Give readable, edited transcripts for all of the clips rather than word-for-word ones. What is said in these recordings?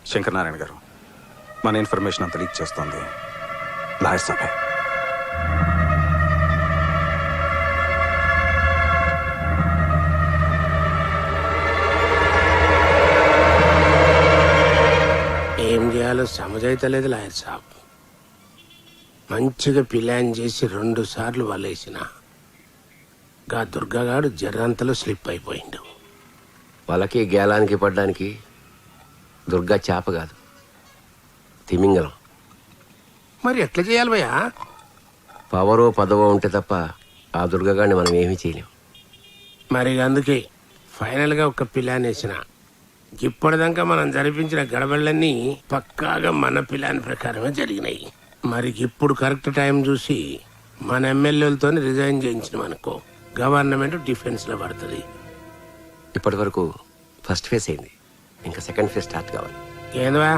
శంకర్ నారాయణ గారు, మన ఇన్ఫర్మేషన్ అంతా లీక్ చేస్తోంది లాయర్ సాబే. ఏం చేయాలో సమజైతలేదు లాయర్ సాబ్. మంచిగా ప్లాన్ చేసి 2 సార్లు వలేసిన గా దుర్గాగాడు జర్రంతలో స్లిప్ అయిపోయిండు. వాళ్ళకి గేలానికి పడ్డానికి దుర్గా చేప కాదు, తిమింగలం. మరి ఎట్లా చేయాలి భయ్యా? పవరో పదవో ఉంటే తప్ప ఆ దుర్గగాడిని మనం ఏమీ చేయలేం. మరి అందుకే ఫైనల్గా ఒక ప్లాన్ వేసిన. ఇప్పటిదాకా మనం జరిపించిన గడబళ్ళన్నీ పక్కాగా మన ప్లాన్ ప్రకారమే జరిగినాయి. మరి ఇప్పుడు కరెక్ట్ టైం చూసి మన ఎమ్మెల్యేలతో రిజైన్ చేయించినాం అనుకో, గవర్నమెంట్ డిఫెన్స్ లో పడుతుంది. ఇప్పటి వరకు ఫస్ట్ ఫేజ్ అయింది, ఇంకా సెకండ్ ఫేజ్ స్టార్ట్ కావాలి. ఏందవా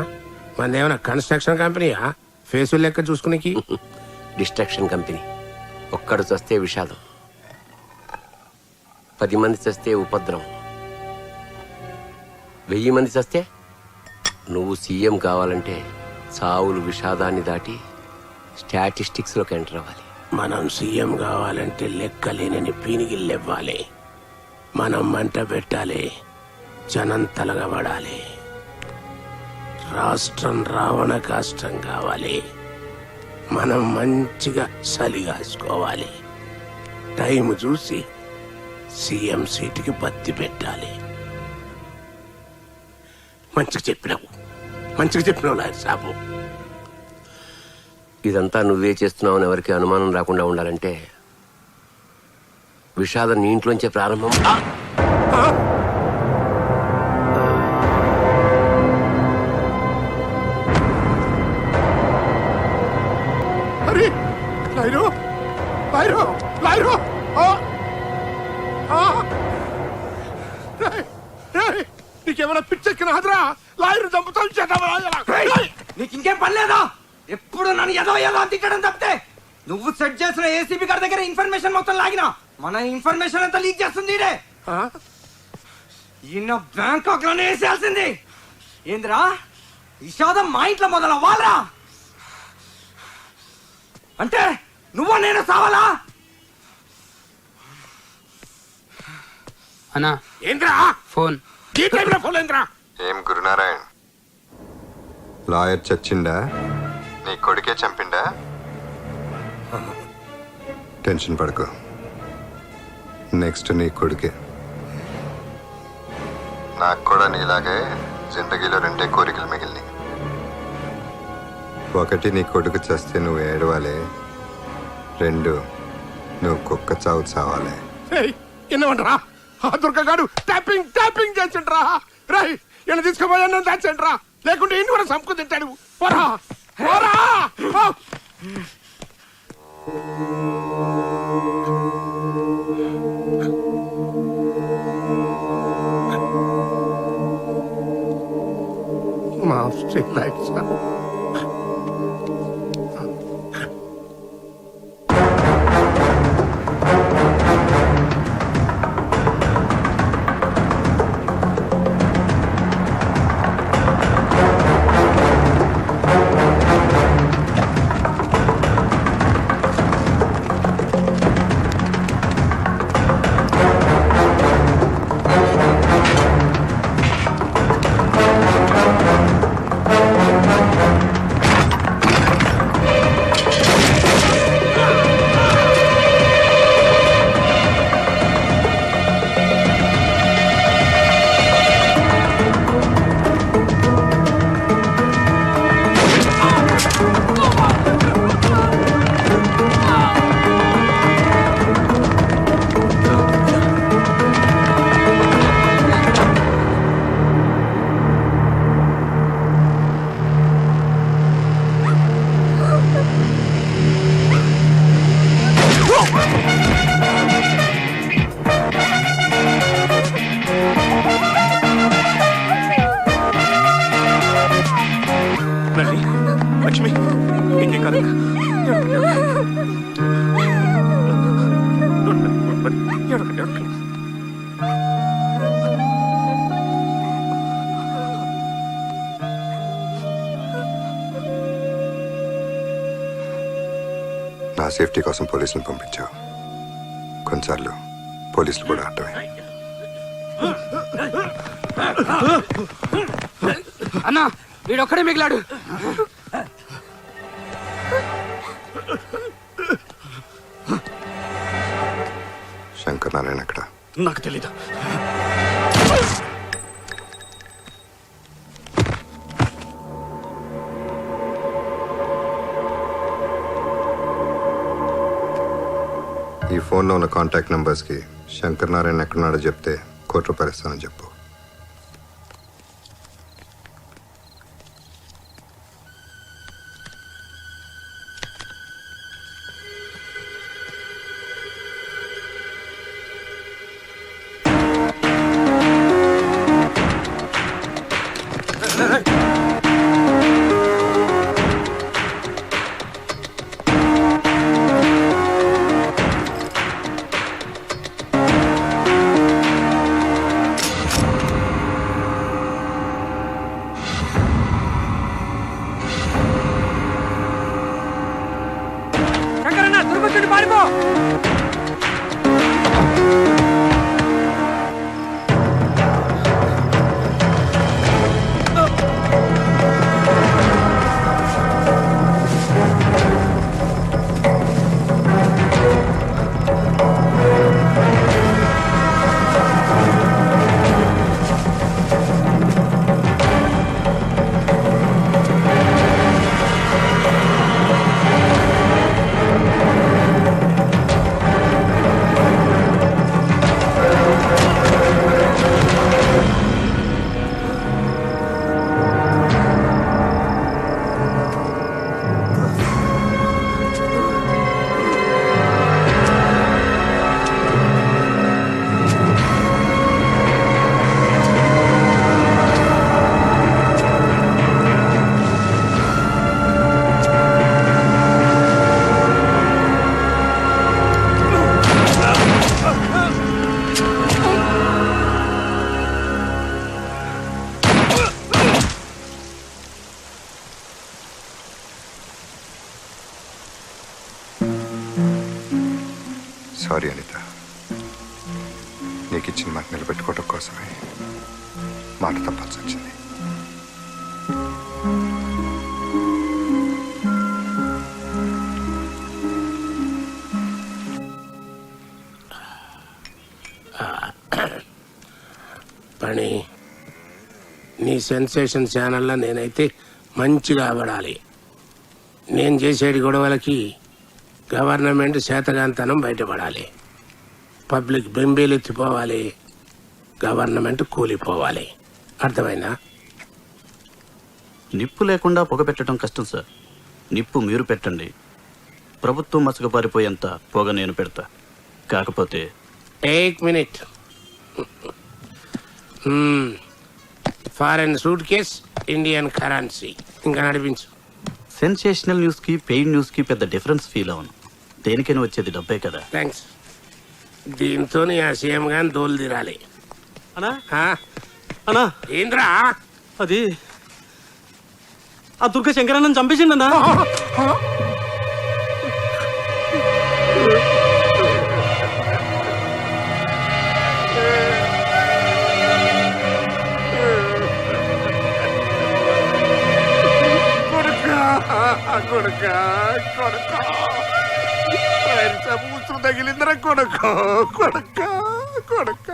మనదేమన్నా కన్స్ట్రక్షన్ కంపెనీయా ఫేసులు లెక్క చూసుకునేకి? Destruction company. ఒక్కడు చస్తే విషాదం, 10 మంది చస్తే ఉపద్రవం, 1000 మంది చస్తే నువ్వు సీఎం కావాలంటే సావులు విషాదాన్ని దాటి స్టాటిస్టిక్స్లోకి ఎంటర్ అవ్వాలి. మనం సీఎం కావాలంటే లెక్కలేనని పీనిగిల్లెవ్వాలి. మనం మంట పెట్టాలి, జనం తలగబడాలి. రాష్ట్రం రావణ కాష్టం కావాలి. మనం మంచిగా సలిగాసుకోవాలి. టైం చూసి సీఎం సీటుకి బత్తి పెట్టాలి. మంచిగా చెప్పినావు లాయర్ సాబు. ఇదంతా నువ్వే చేస్తున్నావని ఎవరికి అనుమానం రాకుండా ఉండాలంటే విషాదం నీ ఇంట్లోంచే ప్రారంభం. నీకేమైనా పిచ్చెక్కిన హదరా? లాయర్ చంపుతాను. నీకు ఇంకేం పని లేదా? ఎప్పుడు నన్ను ఏదో తిట్టడం తప్పితే నువ్వు సెట్ చేసిన ఏసీబీ గారి దగ్గర ఇన్ఫర్మేషన్ మొత్తం లాగినా మన ఇన్ఫర్మేషన్ అంతా లీక్ చేస్తుంది. ఈయన బ్యాంకాక్ లోనే వేసేయాల్సింది. ఏందిరా విషాదం మా ఇంట్లో మొదలవ్వాలరా? అంటే నువ్వు నేను సావాలా? అన్నా ఏంద్రా ఫోన్? ఈ టైంలో ఫోన్ ఏంద్రా? ఏం గురునారాయణ్, లాయర్ చచ్చిండా? నీ కొడుకే చంపిండా? టెన్షన్ పడకు, నెక్స్ట్ నీ కొడుకే. నాకు కూడా నీలాగే జిందగీలో 2 కోరికలు మిగిలినాయి. ఒకటి నీ కొడుకు చస్తే నువ్వు ఏడవాలి, 2 నువ్వు కుక్క చావు చావాలి. ఎన్నమంటరా? ఆ దుర్గగాడు ట్యాపింగ్ చేసిండ్రా. రై ఈయన తీసుకుపోయా దాచండ్రా, లేకుంటే ఇన్ని కూడా సంపు తింటాడు. పోరా పోరా. మా స్ట్రీట్ లైట్స్ లక్ష్మి, ఇంకేం కాదు. సేఫ్టీ కోసం పోలీసులను పంపించావు. కొన్నిసార్లు పోలీసులు కూడా అడ్డమే. అన్నా వీడొక్కడే మిగిలాడు. శంకర్ నారాయణ ఎక్కడ? నాకు తెలీదు. ఈ ఫోన్లో ఉన్న కాంటాక్ట్ నెంబర్స్కి శంకర్ నారాయణ ఎక్కడున్నాడో చెప్తే ₹1,00,00,000 ఇస్తానని చెప్పు. శంకరన్న దుర్గొచ్చుండి పారిపో. సారీ అనిత, నీకు ఇచ్చిన మాట నిలబెట్టుకోవడం కోసమే మాట తప్పాల్సి వచ్చింది. పని నీ సెన్సేషన్ ఛానల్లో నేనైతే మంచిగా ఆవడాలి. నేను చేసేటి గొడవలకి గవర్నమెంట్ చేతగాంతనం బయటపడాలి. పబ్లిక్ బెంబేలెత్తిపోవాలి, గవర్నమెంట్ కూలిపోవాలి. అర్థమైందా? నిప్పు లేకుండా పొగ పెట్టడం కష్టం సార్. నిప్పు మీరు పెట్టండి, ప్రభుత్వం మసకపారిపోయేంత పొగ నేను పెడతా. కాకపోతే 1 minute. Foreign suit case, Indian currency. ఇంకా నడిపించు. సెన్సేషనల్ న్యూస్కి పెయిడ్ న్యూస్కి పెద్ద డిఫరెన్స్ ఫీల్ అవును. దేనికైనా వచ్చేది డబ్బే కదా. థ్యాంక్స్. దీంతో ఆ సీఎం గాని దోలు తీరాలి. అన్నా ఆ? అన్నా ఏంద్రా? అది ఆ దుర్గ శంకరన్నని చంపేసిండన్నా. తగిలిందరా కొడుక కొడుక కొడుక.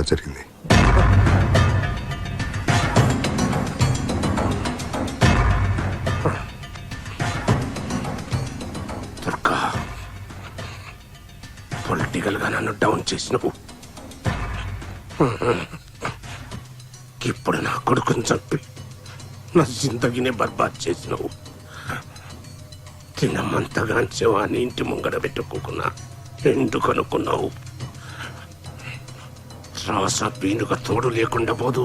ఎలా జరిగింది? దుర్గా పొలిటికల్ గా నన్ను డౌన్ చేసినవు. ఇప్పుడు నా కొడుకుని చంపి నా జిందగీనే బర్బాద్ చేసినవు. తినమంతగా శవాన్ని ఇంటి ముంగడ పెట్టుకోకున్నా ఎందుకు అనుకున్నావు? రాస పీనుగా తోడు లేకుండా పోదు.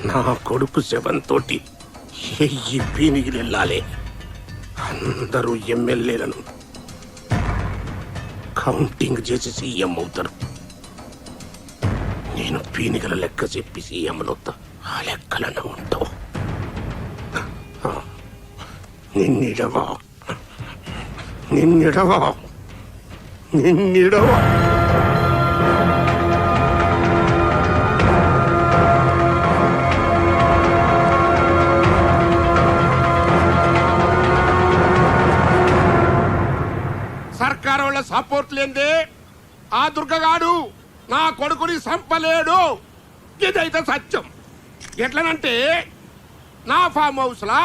నా కొడుకు శవంతోటి ఎయ్యి పీనిగిలు వెళ్ళాలి. అందరూ ఎమ్మెల్యేలను కౌంటింగ్ చేసి సీఎం అవుతారు. నేను పీనిగల లెక్క చెప్పి సీఎంలవుతా. ఆ లెక్కలను ఉంటావు. నిన్నిడవా నిన్నిడవా నిన్నిడవా. సర్కారు వాళ్ళ సపోర్ట్ లేదే ఆ దుర్గగాడు నా కొడుకుని సంపలేడు. ఇదైతే సత్యం. ఎట్లనంటే నా ఫామ్ హౌస్ లా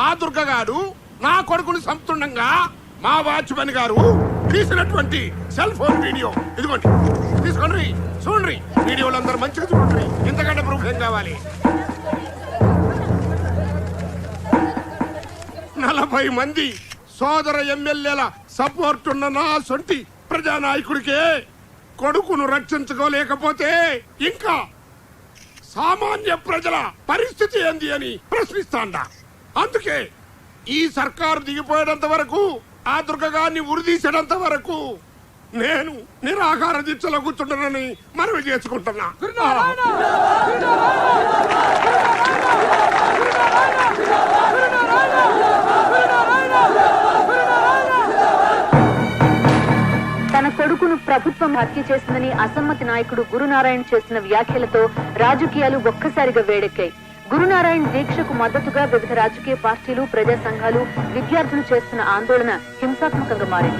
ఆ దుర్గగాడు నా కొడుకుని సంపుతుండగా మా వాచ్మెన్ గారు తీసినటువంటి సెల్ ఫోన్ వీడియో ఇదిగోండి, తీసుకోండి, చూడండి. వీడియోలు అందరూ మంచిగా చూడండి. ఇంతకంటే ప్రూఫ్ ఏం కావాలి? 40 మంది సోదర ఎమ్మెల్యేల సపోర్ట్ ఉన్న నా సొంటి ప్రజానాయకుడికే కొడుకును రక్షించుకోలేకపోతే ఇంకా సామాన్య ప్రజల పరిస్థితి ఏంది అని ప్రశ్నిస్తాండా. అందుకే ఈ సర్కారు దిగిపోయేంత వరకు, ఆ దుర్గగాన్ని ఉరిదీసేంత వరకు నేను నిరాహార దీక్షలో కూర్చుంటానని మనవి చేసుకుంటున్నా. తన కొడుకును ప్రభుత్వం హత్య చేసిందని అసమ్మతి నాయకుడు గురునారాయణ చేసిన వ్యాఖ్యలతో రాజకీయాలు ఒక్కసారిగా వేడెక్కాయి. గురునారాయణ దీక్షకు మద్దతుగా వివిధ రాజకీయ పార్టీలు, ప్రజా సంఘాలు, విద్యార్థులు చేస్తున్న ఆందోళన హింసాత్మకంగా మారింది.